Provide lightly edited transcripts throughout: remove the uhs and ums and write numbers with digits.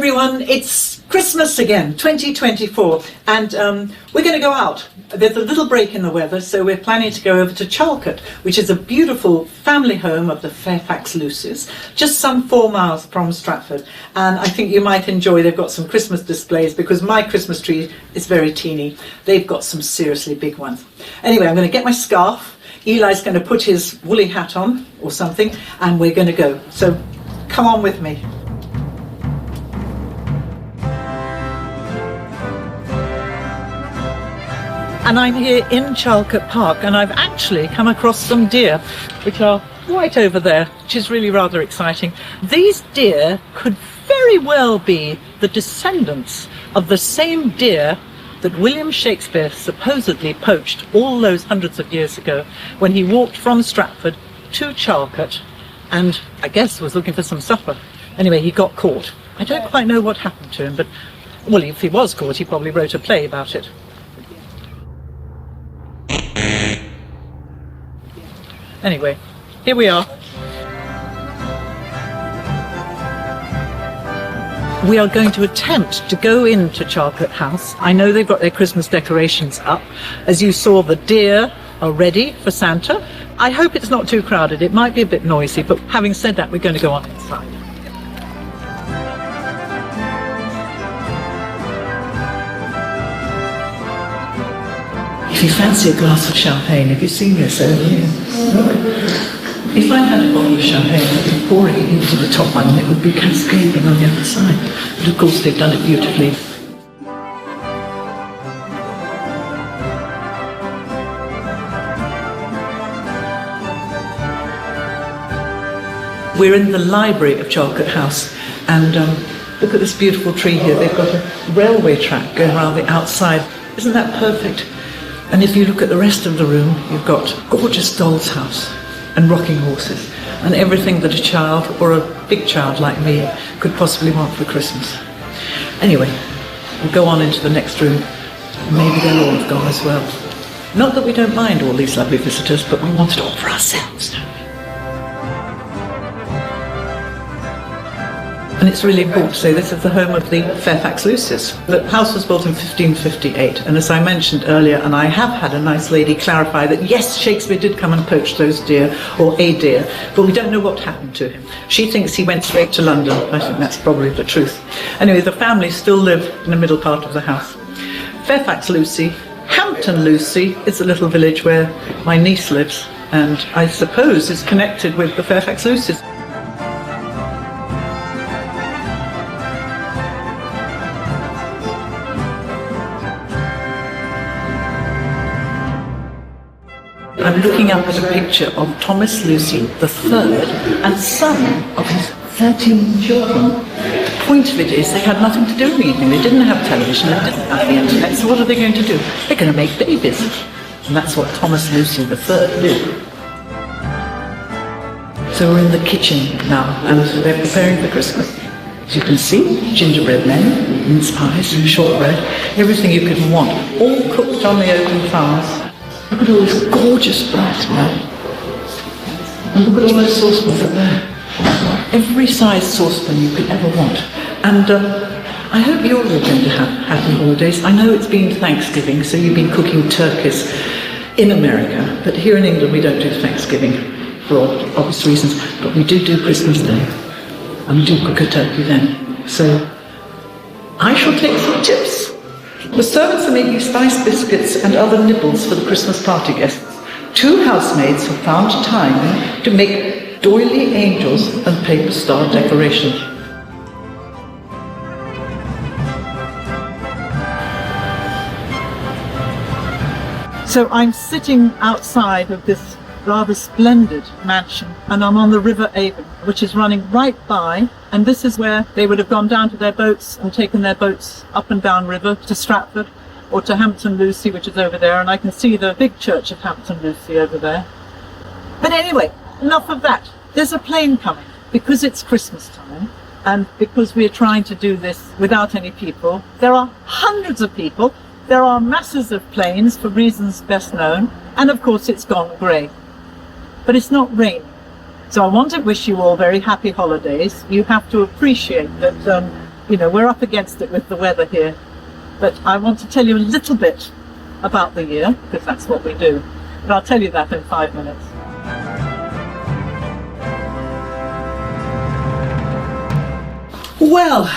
everyone, it's Christmas again, 2024, and we're going to go out. There's a little break in the weather, so we're planning to go over to Charlecote, which is a beautiful family home of the Fairfax Lucys, just some 4 miles from Stratford. And I think you might enjoy, they've got some Christmas displays, because my Christmas tree is very teeny. They've got some seriously big ones. Anyway, I'm going to get my scarf. Eli's going to put his woolly hat on, or something, and we're going to go. So come on with me. And I'm here in Charlecote Park, and I've actually come across some deer, which are right over there, which is really rather exciting. These deer could very well be the descendants of the same deer that William Shakespeare supposedly poached all those hundreds of years ago when he walked from Stratford to Charlecote and I guess was looking for some supper. Anyway, he got caught. I don't quite know what happened to him, but, well, if he was caught, he probably wrote a play about it. Anyway, here we are. We are going to attempt to go into Charlecote House. I know they've got their Christmas decorations up. As you saw, the deer are ready for Santa. I hope it's not too crowded. It might be a bit noisy, but having said that, we're going to go on inside. If you fancy a glass of champagne, have you seen this earlier? If I had a bottle of champagne, I'd be pouring it into the top one and it would be cascading on the other side. But of course they've done it beautifully. We're in the library of Charlecote House, and look at this beautiful tree here. They've got a railway track going around the outside. Isn't that perfect? And if you look at the rest of the room, you've got gorgeous doll's house and rocking horses and everything that a child or a big child like me could possibly want for Christmas. Anyway, we'll go on into the next room. Maybe they'll all have gone as well. Not that we don't mind all these lovely visitors, but we want it all for ourselves, don't we? And it's really important to say this is the home of the Fairfax Lucys. The house was built in 1558, and as I mentioned earlier, and I have had a nice lady clarify that yes, Shakespeare did come and poach those deer, or a deer, but we don't know what happened to him. She thinks he went straight to London. I think that's probably the truth. Anyway, the family still live in the middle part of the house. Fairfax Lucy, Hampton Lucy is a little village where my niece lives, and I suppose is connected with the Fairfax Lucys. I'm looking up at a picture of Thomas Lucy III and son of his 13 children. The point of it is they had nothing to do with anything. They didn't have television, they didn't have the internet, so what are they going to do? They're going to make babies. And that's what Thomas Lucy III did. So we're in the kitchen now, and they're preparing for Christmas. As you can see, gingerbread men, mince pies, shortbread, everything you could want, all cooked on the open fires. Look at all this gorgeous bright bread. And look at all those saucepans up there. Every size saucepan you could ever want. And I hope you're all going to have happy holidays. I know it's been Thanksgiving, so you've been cooking turkeys in America. But here in England we don't do Thanksgiving for obvious reasons. But we do Christmas Day. And we do cook a turkey then. So I shall take some tips. The servants are making spice biscuits and other nibbles for the Christmas party guests. 2 housemaids have found time to make doily angels and paper star decorations. So I'm sitting outside of this rather splendid mansion, and I'm on the River Avon, which is running right by, and this is where they would have gone down to their boats and taken their boats up and down river to Stratford or to Hampton Lucy, which is over there, and I can see the big church of Hampton Lucy over there. But anyway, enough of that. There's a plane coming because it's Christmas time, and because we're trying to do this without any people. There are hundreds of people, there are masses of planes for reasons best known, and of course it's gone grey. But it's not raining. So I want to wish you all very happy holidays. You have to appreciate that You know, we're up against it with the weather here, but I want to tell you a little bit about the year, because that's what we do. But I'll tell you that in 5 minutes. Well,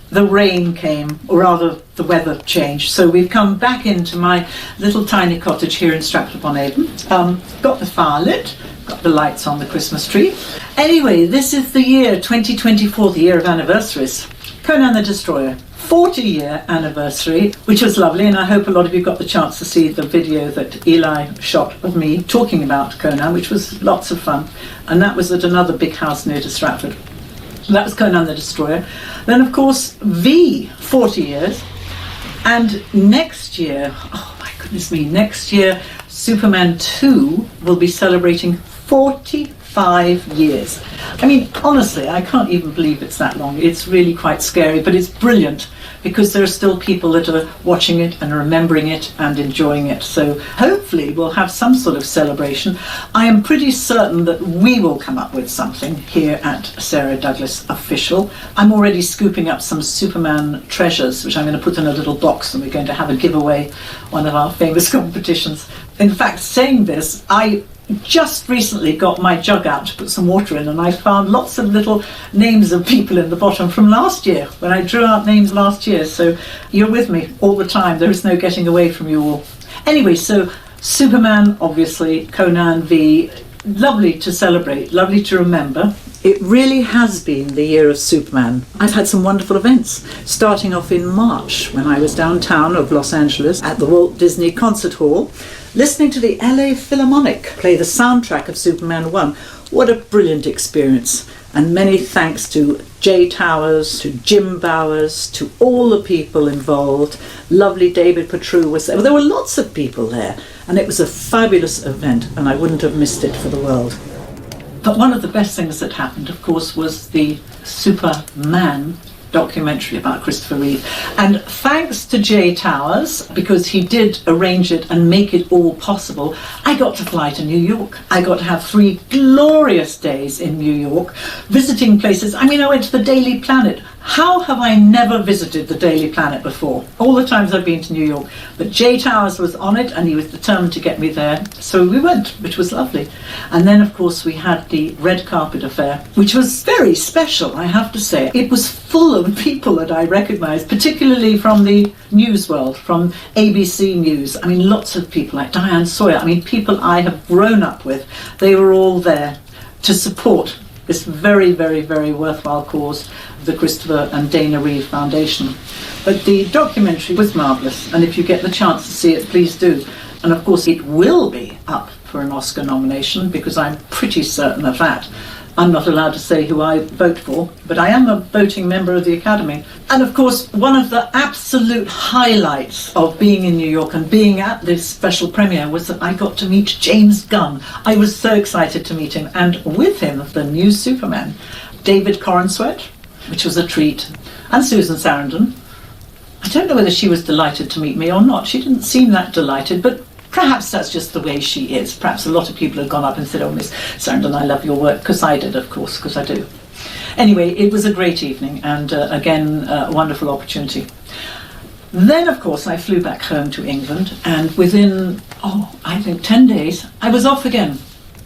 the rain came, or rather the weather changed, so we've come back into my little tiny cottage here in Stratford-upon-Avon. Got the fire lit, got the lights on the Christmas tree. Anyway, this is the year 2024, the year of anniversaries. Conan the Destroyer, 40-year anniversary, which was lovely, and I hope a lot of you got the chance to see the video that Eli shot of me talking about Conan, which was lots of fun, and that was at another big house near to Stratford. That was Conan the Destroyer. Then, of course, V, 40 years. And next year, oh my goodness me, next year, Superman 2 will be celebrating 45 years. I mean, honestly, I can't even believe it's that long. It's really quite scary, but it's brilliant because there are still people that are watching it and remembering it and enjoying it. So hopefully we'll have some sort of celebration. I am pretty certain that we will come up with something here at Sarah Douglas Official. I'm already scooping up some Superman treasures, which I'm going to put in a little box, and we're going to have a giveaway, one of our famous competitions. In fact, saying this, I just recently got my jug out to put some water in, and I found lots of little names of people in the bottom from last year, when I drew out names last year. So you're with me all the time. There is no getting away from you all. Anyway, so Superman, obviously, Conan V, lovely to celebrate, lovely to remember. It really has been the year of Superman. I've had some wonderful events, starting off in March when I was downtown of Los Angeles at the Walt Disney Concert Hall, listening to the LA Philharmonic play the soundtrack of Superman 1. What a brilliant experience. And many thanks to Jay Towers, to Jim Bowers, to all the people involved. Lovely David Petru was there. There were lots of people there, and it was a fabulous event, and I wouldn't have missed it for the world. But one of the best things that happened, of course, was the Superman documentary about Christopher Reeve. And thanks to Jay Towers, because he did arrange it and make it all possible, I got to fly to New York. I got to have 3 glorious days in New York, visiting places. I mean, I went to the Daily Planet. How have I never visited the Daily Planet before? All the times I've been to New York. But Jay Towers was on it, and he was determined to get me there. So we went, which was lovely. And then, of course, we had the red carpet affair, which was very special, I have to say. It was full of people that I recognised, particularly from the news world, from ABC News. I mean, lots of people like Diane Sawyer. I mean, people I have grown up with. They were all there to support this very, very, very worthwhile cause, the Christopher and Dana Reeve Foundation. But the documentary was marvellous, and if you get the chance to see it, please do. And of course it will be up for an Oscar nomination, because I'm pretty certain of that. I'm not allowed to say who I vote for, but I am a voting member of the Academy. And of course, one of the absolute highlights of being in New York and being at this special premiere was that I got to meet James Gunn. I was so excited to meet him, and with him, the new Superman, David Corenswet, which was a treat, and Susan Sarandon. I don't know whether she was delighted to meet me or not. She didn't seem that delighted, but perhaps that's just the way she is. Perhaps a lot of people have gone up and said, "Oh, Miss Sarandon, I love your work," because I did, of course, because I do. Anyway, it was a great evening, and again, a wonderful opportunity. Then, of course, I flew back home to England, and within, I think 10 days, I was off again.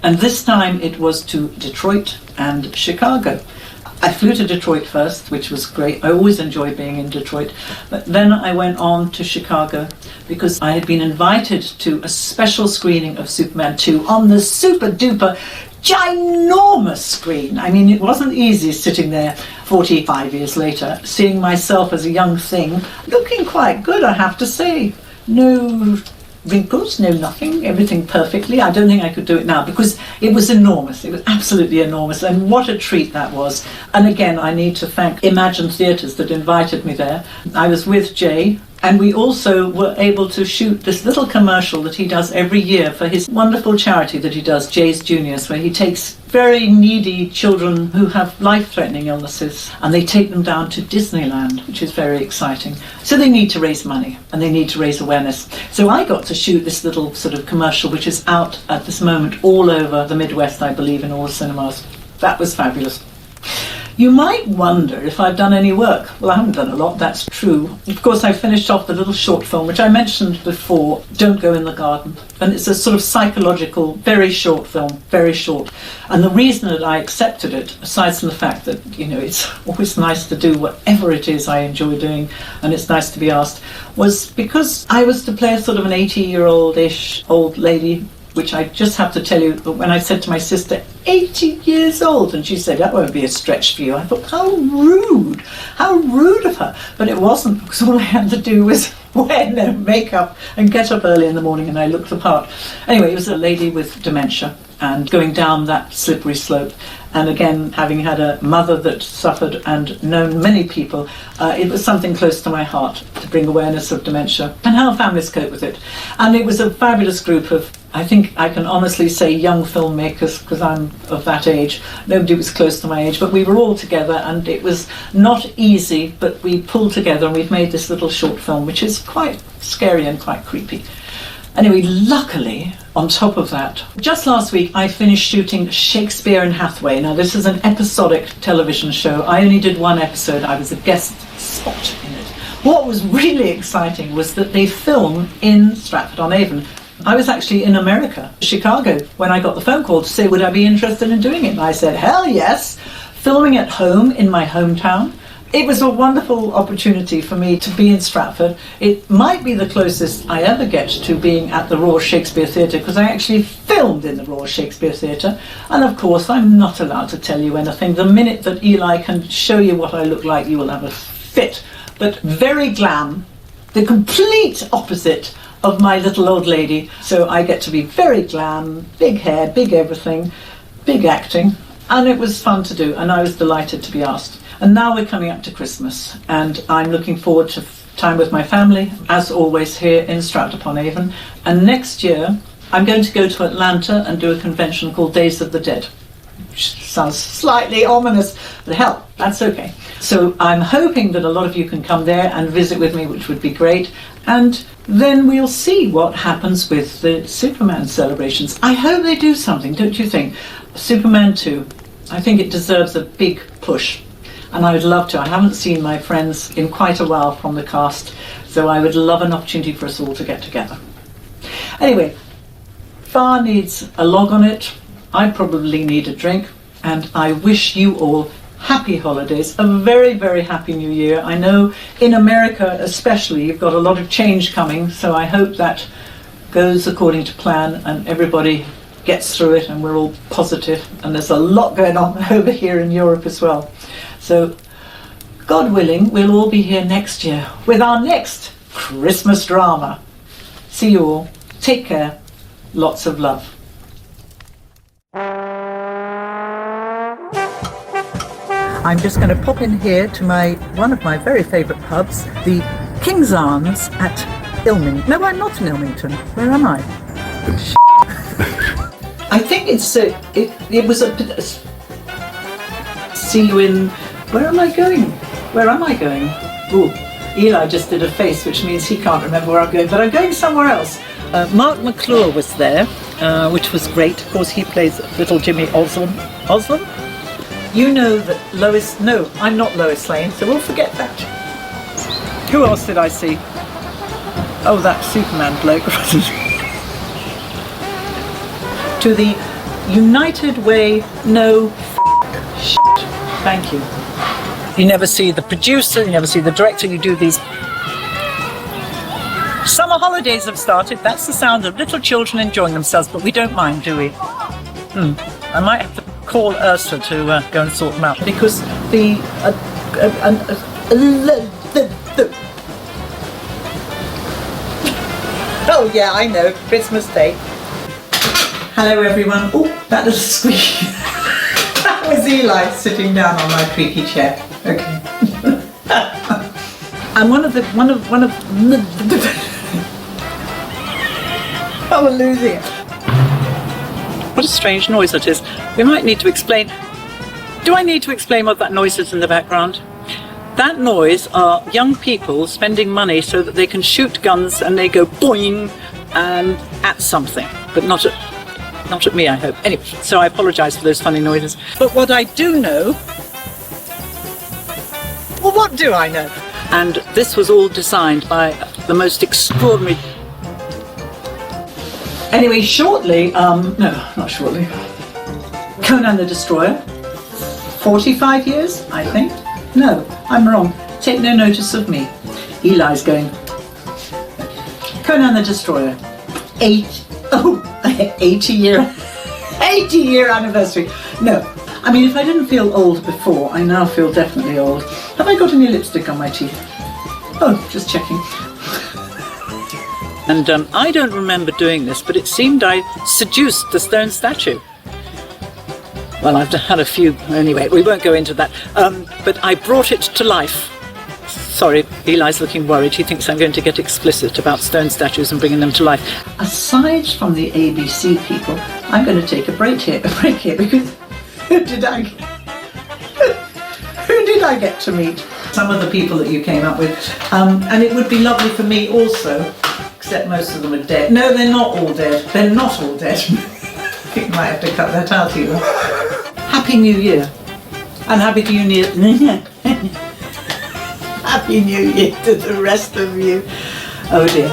And this time it was to Detroit and Chicago. I flew to Detroit first, which was great. I always enjoy being in Detroit. But then I went on to Chicago because I had been invited to a special screening of Superman 2 on the super duper ginormous screen. I mean, it wasn't easy sitting there 45 years later, seeing myself as a young thing, looking quite good, I have to say. No wrinkles, no nothing, everything perfectly. I don't think I could do it now because it was enormous. It was absolutely enormous, and what a treat that was. And again, I need to thank Imagine Theatres that invited me there. I was with Jay, and we also were able to shoot this little commercial that he does every year for his wonderful charity that he does, Jay's Juniors, where he takes very needy children who have life-threatening illnesses and they take them down to Disneyland, which is very exciting. So they need to raise money and they need to raise awareness. So I got to shoot this little sort of commercial, which is out at this moment all over the Midwest, I believe, in all the cinemas. That was fabulous. You might wonder if I've done any work. Well, I haven't done a lot, that's true. Of course, I finished off the little short film, which I mentioned before, Don't Go in the Garden. And it's a sort of psychological, very short film, very short. And the reason that I accepted it, aside from the fact that, it's always nice to do whatever it is I enjoy doing, and it's nice to be asked, was because I was to play a sort of an 80-year-old-ish old lady, which I just have to tell you, when I said to my sister, 80 years old, and she said, that won't be a stretch for you. I thought, how rude of her. But it wasn't, because all I had to do was wear no makeup and get up early in the morning, and I looked the part. Anyway, it was a lady with dementia and going down that slippery slope. And again, having had a mother that suffered and known many people, it was something close to my heart to bring awareness of dementia and how families cope with it. And it was a fabulous group of, I think I can honestly say, young filmmakers, because I'm of that age. Nobody was close to my age, but we were all together, and it was not easy, but we pulled together and we've made this little short film, which is quite scary and quite creepy. Anyway, luckily, on top of that, just last week I finished shooting Shakespeare and Hathaway. Now, this is an episodic television show. I only did one episode. I was a guest spot in it. What was really exciting was that they film in Stratford-on-Avon. I was actually in America, Chicago, when I got the phone call to say, would I be interested in doing it? And I said, hell yes, filming at home in my hometown. It was a wonderful opportunity for me to be in Stratford. It might be the closest I ever get to being at the Royal Shakespeare Theatre, because I actually filmed in the Royal Shakespeare Theatre. And of course, I'm not allowed to tell you anything. The minute that Eli can show you what I look like, you will have a fit. But very glam, the complete opposite of my little old lady. So I get to be very glam, big hair, big everything, big acting. And it was fun to do, and I was delighted to be asked. And now we're coming up to Christmas, and I'm looking forward to time with my family, as always, here in Stratford-upon-Avon. And next year, I'm going to go to Atlanta and do a convention called Days of the Dead, which sounds slightly ominous, but hell, that's okay. So I'm hoping that a lot of you can come there and visit with me, which would be great. And then we'll see what happens with the Superman celebrations. I hope they do something, don't you think? Superman 2, I think it deserves a big push. And I would love to. I haven't seen my friends in quite a while from the cast, so I would love an opportunity for us all to get together. Anyway, Far needs a log on it. I probably need a drink, and I wish you all happy holidays, a very, very happy new year. I know in America especially, you've got a lot of change coming, so I hope that goes according to plan and everybody gets through it and we're all positive. And there's a lot going on over here in Europe as well. So, God willing, we'll all be here next year with our next Christmas drama. See you all. Take care. Lots of love. I'm just going to pop in here to one of my very favourite pubs, the King's Arms at Ilmington. No, I'm not in Ilmington. Where am I? I think it was a... See you in... Where am I going? Where am I going? Ooh, Eli just did a face, which means he can't remember where I'm going, but I'm going somewhere else. Mark McClure was there, which was great. Of course, he plays little Jimmy Oslam. Oslam? You know that Lois... No, I'm not Lois Lane, so we'll forget that. Who else did I see? Oh, that Superman bloke. To the United Way, no shit. Thank you. You never see the producer, you never see the director, you do these... Summer holidays have started, that's the sound of little children enjoying themselves, but we don't mind, do we? I might have to call Ursula to go and sort them out, because the... Oh yeah, I know, Christmas Day. Hello everyone. Oh, that little squeak. That was Eli sitting down on my creaky chair. Okay. And one of oh, we're losing it. What a strange noise that is. We might need to explain. Do I need to explain what that noise is in the background? That noise are young people spending money so that they can shoot guns and they go boing and at something, but not at me, I hope. Anyway, so I apologise for those funny noises. But what I do know Well, what do I know? And this was all designed by the most extraordinary... Anyway, shortly, no, not shortly, Conan the Destroyer, 45 years, I think. No, I'm wrong. Take no notice of me. Eli's going. Conan the Destroyer, 80 year anniversary. No, I mean, if I didn't feel old before, I now feel definitely old. Have I got any lipstick on my teeth? Oh, just checking. And I don't remember doing this, but it seemed I seduced the stone statue. Well, I've had a few, anyway, we won't go into that. But I brought it to life. Sorry, Eli's looking worried. He thinks I'm going to get explicit about stone statues and bringing them to life. Aside from the ABC people, I'm going to take a break here because who did I get to meet? Some of the people that you came up with. And it would be lovely for me also, except most of them are dead. No, they're not all dead. They're not all dead. I think I might have to cut that out even. Happy New Year. And Happy New Year. Happy New Year to the rest of you. Oh dear.